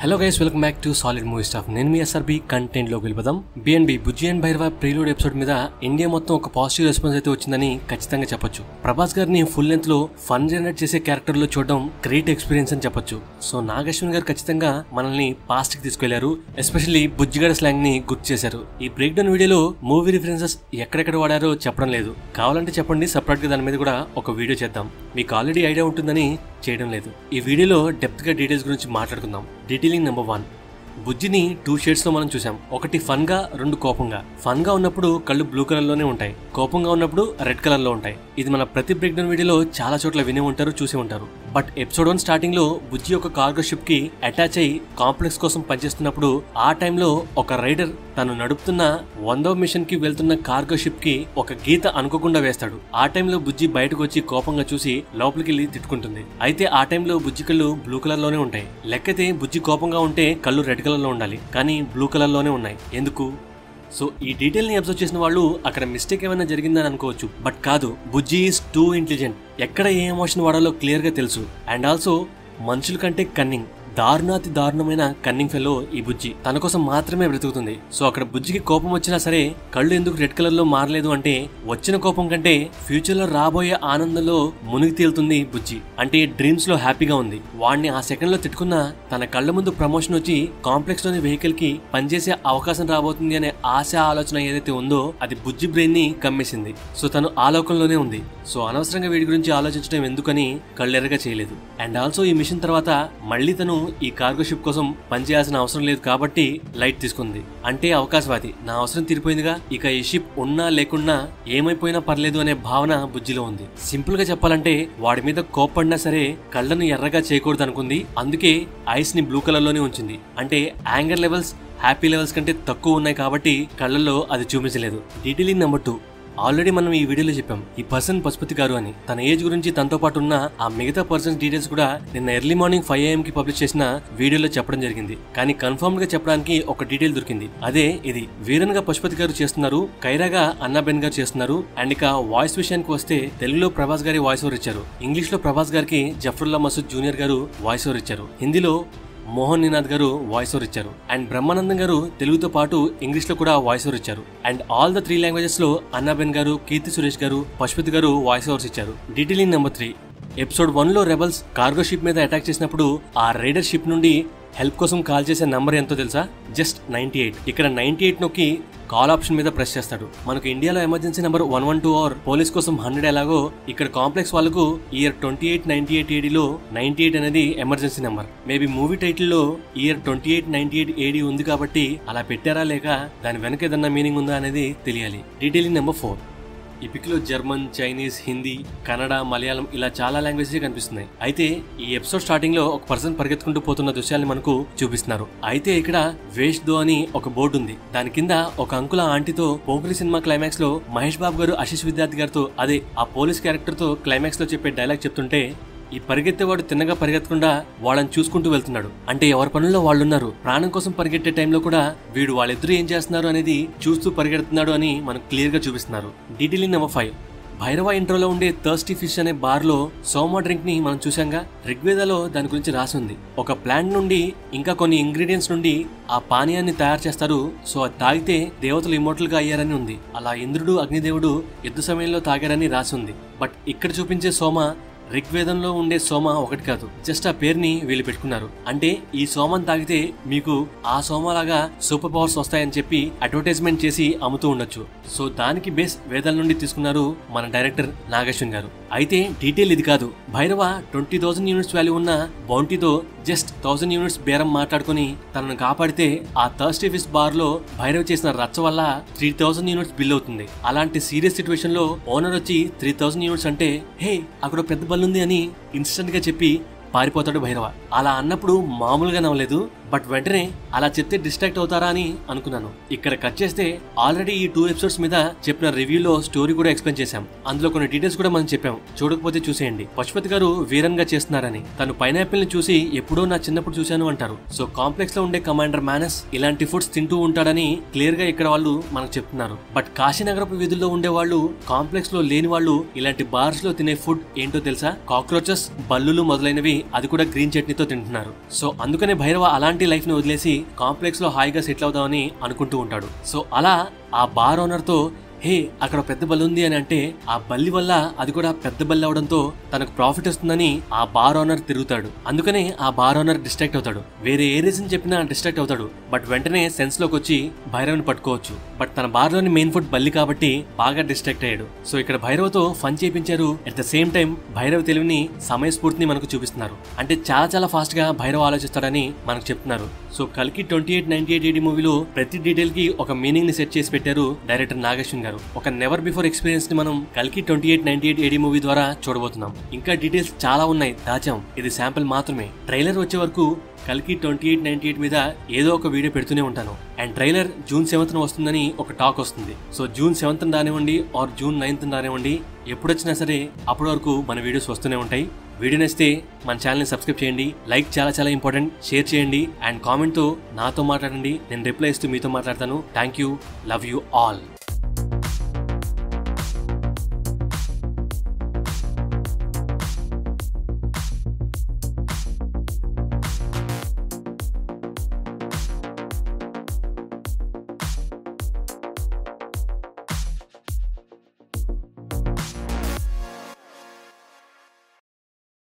Hello guys, welcome back to solid movie staff. నేను మీ SRB content లోకి వెళ్ళిపోదాం. BNB Bujji and Bhairava prelude episode మీద India మొత్తం ఒక పాజిటివ్ రెస్పాన్స్ అయితే వచ్చిందని ఖచ్చితంగా చెప్పొచ్చు. ప్రభాస్ గారిని ఫుల్ లెంత్ లో ఫన్ జనరేట్ చేసే క్యారెక్టర్ లో చూడడం గ్రేట్ ఎక్స్పీరియన్స్ అని చెప్పొచ్చు. సో నాగశ్విన్ గారు ఖచ్చితంగా మనల్ని పాస్ట్ కి తీసుకెళ్లారు. ఎస్పెషల్లీ బుజ్జిగడ స్లాంగ్ ని గుర్తు చేశారు. ఈ బ్రేక్ డౌన్ వీడియోలో మూవీ రిఫరెన్సెస్ ఎక్కడెక్కడ వాడారో చెప్పడం లేదు. కావాలంటే చెప్పండి, సపరేట్ గా దాని మీద కూడా ఒక వీడియో చేద్దాం. మీకు ఆల్రెడీ ఐడియా ఉంటుందని చేయడం లేదు. ఈ వీడియోలో డెప్త్ గా డీటెయిల్స్ గురించి మాట్లాడుకుందాం. డీటెయిలింగ్ నెంబర్ 1, బుజ్జిని 2 షేడ్స్ లో మనం చూసాం. ఒకటి ఫన్ గా, 2 కోపంగా. ఫన్ గా ఉన్నప్పుడు కళ్ళు బ్లూ కలర్ లోనే ఉంటాయి, కోపంగా ఉన్నప్పుడు రెడ్ కలర్ లో ఉంటాయి. ఇది మన ప్రతి బ్రేక్ డౌన్ వీడియోలో చాలా చోట్ల వినే ఉంటారు, చూసి ఉంటారు. బట్ ఎపిసోడ్ 1 స్టార్టింగ్ లో బుజ్జి ఒక కార్గో షిప్ కి అటాచ్ అయ్యి కాంప్లెక్స్ కోసం పనిచేస్తున్నప్పుడు ఆ టైంలో ఒక రైడర్ తను నడుపుతున్న 100వ మిషన్ కి వెళ్తున్న కార్గో షిప్ కి ఒక గీత అనుకోకుండా వేస్తాడు. ఆ టైంలో బుజ్జి బయటకు వచ్చి కోపంగా చూసి లోపలికి వెళ్ళి తిట్టుకుంటుంది. అయితే ఆ టైంలో బుజ్జి కళ్ళు బ్లూ కలర్ లోనే ఉంటాయి. లెక్కైతే బుజ్జి కోపంగా ఉంటే కళ్ళు రెడ్ కలర్ లో ఉండాలి, కానీ బ్లూ కలర్ లోనే ఉన్నాయి. ఎందుకు? సో ఈ డీటెయిల్ ని అబ్జర్వ్ చేసిన వాళ్ళు అక్కడ మిస్టేక్ ఏమైనా జరిగిందని అనుకోవచ్చు. బట్ కాదు, బుజ్జి ఈస్ టూ ఇంటెలిజెంట్. ఎక్కడ ఏ ఎమోషన్ వాడాలో క్లియర్ గా తెలుసు. అండ్ ఆల్సో మనుషుల కంటే కన్నింగ్, దారుణాతి దారుణమైన కన్నింగ్ ఫెలో ఈ బుజ్జి. తన కోసం మాత్రమే బ్రతుకుతుంది. సో అక్కడ బుజ్జికి కోపం వచ్చినా సరే కళ్ళు ఎందుకు రెడ్ కలర్ లో మారలేదు అంటే, వచ్చిన కోపం కంటే ఫ్యూచర్ లో రాబోయే ఆనందంలో మునిగి తేలుతుంది బుజ్జి. అంటే డ్రీమ్స్ లో హ్యాపీగా ఉంది. వాడిని ఆ సెకండ్ లో తిట్టుకున్నా తన కళ్ళ ముందు ప్రమోషన్ వచ్చి కాంప్లెక్స్ లోని వెహికల్ కి పనిచేసే అవకాశం రాబోతుంది అనే ఆశ, ఆలోచన ఏదైతే ఉందో అది బుజ్జి బ్రెయిన్ ని కమ్మేసింది. సో తను ఆ లోకంలోనే ఉంది. సో అనవసరంగా వీడి గురించి ఆలోచించడం ఎందుకని కళ్ళెర్రగా చేయలేదు. అండ్ ఆల్సో ఈ మిషన్ తర్వాత మళ్ళీ తను ఈ కార్గో షిప్ కోసం పనిచేయాల్సిన అవసరం లేదు కాబట్టి లైట్ తీసుకుంది. అంటే అవకాశవాది, నా అవసరం తీరిపోయిందిగా, ఇక ఈ షిప్ ఉన్నా లేకున్నా ఏమైపోయినా పర్లేదు అనే భావన బుజ్జిలో ఉంది. సింపుల్ గా చెప్పాలంటే వాడి మీద కోప్పడినా సరే కళ్ళను ఎర్రగా చేయకూడదు అనుకుంది. అందుకే ఐస్ ని బ్లూ కలర్ లోనే ఉంచింది. అంటే యాంగర్ లెవెల్స్ హ్యాపీ లెవెల్స్ కంటే తక్కువ ఉన్నాయి కాబట్టి కళ్ళల్లో అది చూపించలేదు. డీటెయిలింగ్ నెంబర్ 2, ఆల్రెడీ మనం ఈ వీడియోలో చెప్పాం ఈ పర్సన్ పశుపతి గారు అని. తన ఏజ్ గురించి, తనతో పాటు ఉన్న ఆ మిగతా పర్సన్స్ డీటెయిల్స్ కూడా నిన్న ఎర్లీ మార్నింగ్ 5 AM కి పబ్లిష్ చేసిన వీడియోలో చెప్పడం జరిగింది. కానీ కన్ఫర్మ్ గా చెప్పడానికి ఒక డీటెయిల్ దొరికింది. అదే ఇది. వీరన్ గా పశుపతి గారు చేస్తున్నారు, కైరాగా అన్నాబెన్ గారు చేస్తున్నారు. అండ్ ఇక వాయిస్ విషయానికి వస్తే తెలుగులో ప్రభాస్ గారి వాయిస్ ఓవర్ ఇచ్చారు. ఇంగ్లీష్ లో ప్రభాస్ గారికి జఫరుల్లా మసూద్ జూనియర్ గారు వాయిస్ ఓవర్ ఇచ్చారు. హిందీలో మోహన్ నినాద్ గారు వాయిస్ ఓవర్ ఇచ్చారు. అండ్ బ్రహ్మానందం గారు తెలుగుతో పాటు ఇంగ్లీష్ లో కూడా వాయిస్ ఓవర్ ఇచ్చారు. అండ్ ఆల్ ద 3 లాంగ్వేజెస్ లో అన్నాబెన్ గారు, కీర్తి సురేష్ గారు, పశుపతి గారు వాయిస్ ఓవర్స్ ఇచ్చారు. డీటెయిలింగ్ నెంబర్ 3, ఎపిసోడ్ 1 లో రెబల్స్ కార్గో షిప్ మీద అటాక్ చేసినప్పుడు ఆ రైడర్ షిప్ నుండి హెల్ప్ కోసం కాల్ చేసే నంబర్ ఎంతో తెలుసా? జస్ట్ 98. ఇక్కడ 98 నొక్కి కాల్ ఆప్షన్ మీద ప్రెస్ చేస్తాడు. మనకు ఇండియాలో ఎమర్జెన్సీ నెంబర్ 112 ఆర్ పోలీస్ కోసం 100 ఎలాగో ఇక్కడ కాంప్లెక్స్ వాళ్ళకు ఇయర్ 2898 AD లో 98 అనేది emergency number. Maybe movie title లో ఇయర్ 2898 AD ఉంది కాబట్టి అలా పెట్టారా, లేక దాని వెనక ఏదన్నా మీనింగ్ ఉందా అనేది తెలియాలి. డీటెయిలింగ్ నెంబర్ 4, ఈ పిక్ లో జర్మన్, చైనీస్, హిందీ, కన్నడ, మలయాళం ఇలా చాలా లాంగ్వేజెస్ కనిపిస్తున్నాయి. అయితే ఈ ఎపిసోడ్ స్టార్టింగ్ లో ఒక పర్సన్ పరిగెత్తుకుంటూ పోతున్న దృశ్యాన్ని మనకు చూపిస్తున్నారు. అయితే ఇక్కడ వేష్ దో అని ఒక బోర్డు ఉంది. దాని కింద ఒక అంకుల ఆంటీతో పోకిరి సినిమా క్లైమాక్స్ లో మహేష్ బాబు గారు ఆశిష్ విద్యార్థి గారితో, అదే ఆ పోలీస్ క్యారెక్టర్ తో క్లైమాక్స్ లో చెప్పే డైలాగ్ చెప్తుంటే, ఈ పరిగెత్తేవాడు తిన్నగా పరిగెత్తకుండా వాళ్ళని చూసుకుంటూ వెళ్తున్నాడు. అంటే ఎవరి పనుల్లో వాళ్ళున్నారు. ప్రాణం కోసం పరిగెట్టే టైంలో కూడా వీడు వాళ్ళిద్దరూ ఏం చేస్తున్నారు అనేది చూస్తూ పరిగెడుతున్నాడు అని మనకు క్లియర్ గా చూపిస్తున్నారు. డీటెయిలింగ్ నెంబర్ 5, భైరవ ఇంట్రోలో ఉండే థర్స్టీ ఫిష్ అనే బార్ లో సోమా డ్రింక్ ని మనం చూసాంగా. ఋగ్వేదాలో దాని గురించి రాసి ఉంది. ఒక ప్లాంట్ నుండి ఇంకా కొన్ని ఇంగ్రీడియంట్స్ నుండి ఆ పానీయాన్ని తయారు చేస్తారు. సో అది తాగితే దేవతలు ఇమ్మోర్టల్ గా అయ్యారని ఉంది. అలా ఇంద్రుడు, అగ్నిదేవుడు యుద్ధ సమయంలో తాగారని రాసి ఉంది. బట్ ఇక్కడ చూపించే సోమ ఋగ్వేదంలో ఉండే సోమ ఒకటి కాదు, జస్ట్ ఆ పేరుని వీళ్ళు పెట్టుకున్నారు. అంటే ఈ సోమని తాగితే మీకు ఆ సోమలాగా సూపర్ పవర్స్ వస్తాయని చెప్పి అడ్వర్టైజ్మెంట్ చేసి అమ్ముతూ ఉండొచ్చు. సో దానికి బేస్ వేదాల నుండి తీసుకున్నారు మన డైరెక్టర్ నాగశ్విన్ గారు. అయితే డీటెయిల్ ఇది కాదు. భైరవ 20,000 యూనిట్స్ వాల్యూ ఉన్న బౌంటీతో జస్ట్ 1000 యూనిట్స్ బేరం మాట్లాడుకుని తనను కాపాడితే ఆ థర్స్టీ ఫిష్ బార్ లో భైరవ చేసిన రచ్చ వల్ల 3000 యూనిట్స్ బిల్ అవుతుంది. అలాంటి సీరియస్ సిచ్యువేషన్ లో ఓనర్ వచ్చి 3000 యూనిట్స్ అంటే, హే అక్కడ పెద్ద బల్లుంది అని ఇన్స్టెంట్ గా చెప్పి పారిపోతాడు భైరవ. అలా అన్నప్పుడు మామూలుగా నవ్వలేదు. బట్ వెంటనే అలా చెప్తే డిస్ట్రాక్ట్ అవుతారా అని అనుకున్నాను. ఇక్కడ కట్ చేస్తే ఆల్రెడీ ఈ 2 ఎపిసోడ్స్ మీద చెప్పిన రివ్యూలో స్టోరీ కూడా ఎక్స్ప్లెయిన్ చేశాం. అందులో కొన్ని డీటెయిల్స్ కూడా మనం చెప్పాం. చూడకపోతే చూసేయండి. పశుపతి గారు వీరన్ గా చేస్తున్నారని, తను పైనాపిల్ ని చూసి ఎప్పుడో నా చిన్నప్పుడు చూశాను అంటారు. సో కాంప్లెక్స్ లో ఉండే కమాండర్ మానస్ ఇలాంటి ఫుడ్స్ తింటూ ఉంటాడని క్లియర్ గా ఇక్కడ వాళ్ళు మనకు చెప్తున్నారు. బట్ కాశీనగరపు వీధుల్లో ఉండే వాళ్ళు, కాంప్లెక్స్ లో లేని వాళ్ళు ఇలాంటి బార్స్ లో తినే ఫుడ్ ఏంటో తెలుసా? కాక్రోచెస్, బల్లులు మొదలైనవి, అది కూడా గ్రీన్ చట్నీతో తింటున్నారు. సో అందుకనే భైరవ అలాంటి అలాంటి లైఫ్ ని వదిలేసి కాంప్లెక్స్ లో హాయిగా సెటిల్ అవుదామని అనుకుంటూ ఉంటాడు. సో అలా ఆ బార్ ఓనర్ తో హే అక్కడ పెద్ద బల్లి ఉంది అని అంటే ఆ బల్లి వల్ల అది కూడా పెద్ద బల్లి అవడంతో తనకు ప్రాఫిట్ వస్తుందని ఆ బార్ ఓనర్ తిరుగుతాడు. అందుకనే ఆ బార్ ఓనర్ డిస్ట్రాక్ట్ అవుతాడు. వేరే ఏ రీజన్ చెప్పినా డిస్ట్రాక్ట్ అవుతాడు. బట్ వెంటనే సెన్స్ లోకి వచ్చి భైరవ్ని పట్టుకోవచ్చు. బట్ తన బార్ లోని మెయిన్ ఫుడ్ బల్లి కాబట్టి బాగా డిస్ట్రాక్ట్ అయ్యాడు. సో ఇక్కడ భైరవ్తో ఫన్ చేయించారు. At the same time Bhairav తెలివిని సమయస్ఫూర్తిని మనకు చూపిస్తున్నారు. అంటే చాలా చాలా ఫాస్ట్ గా భైరవ్ ఆలోచిస్తాడని మనకు చెప్తున్నారు. సో కల్కి 2898 AD మూవీలో ప్రతి డీటెయిల్ కి ఒక మీనింగ్ ని సెట్ చేసి పెట్టారు డైరెక్టర్ నాగేశ్వన్ గారు. ఒక నెవర్ బిఫోర్ ఎక్స్పీరియన్స్ ని మనం కల్కి 2898 AD మూవీ ద్వారా చూడబోతున్నాం. ఇంకా డీటెయిల్స్ చాలా ఉన్నాయి, దాచాం. ఇది శాంపిల్ మాత్రమే. ట్రైలర్ వచ్చే వరకు కల్కి 2898 మీద ఏదో ఒక వీడియో పెడుతూనే ఉంటాను. అండ్ ట్రైలర్ June 7th వస్తుందని ఒక టాక్ వస్తుంది. సో June 7th రానివ్వండి ఆర్ June 9th రానివ్వండి, ఎప్పుడొచ్చినా సరే అప్పటి వరకు మన వీడియోస్ వస్తూనే ఉంటాయి. వీడియో నచ్చితే మన ఛానల్ని సబ్స్క్రైబ్ చేయండి. లైక్ చాలా చాలా ఇంపార్టెంట్. షేర్ చేయండి అండ్ కామెంట్తో నాతో మాట్లాడండి. నేను రిప్లై ఇస్తూ మీతో మాట్లాడతాను. Thank you. Love you all.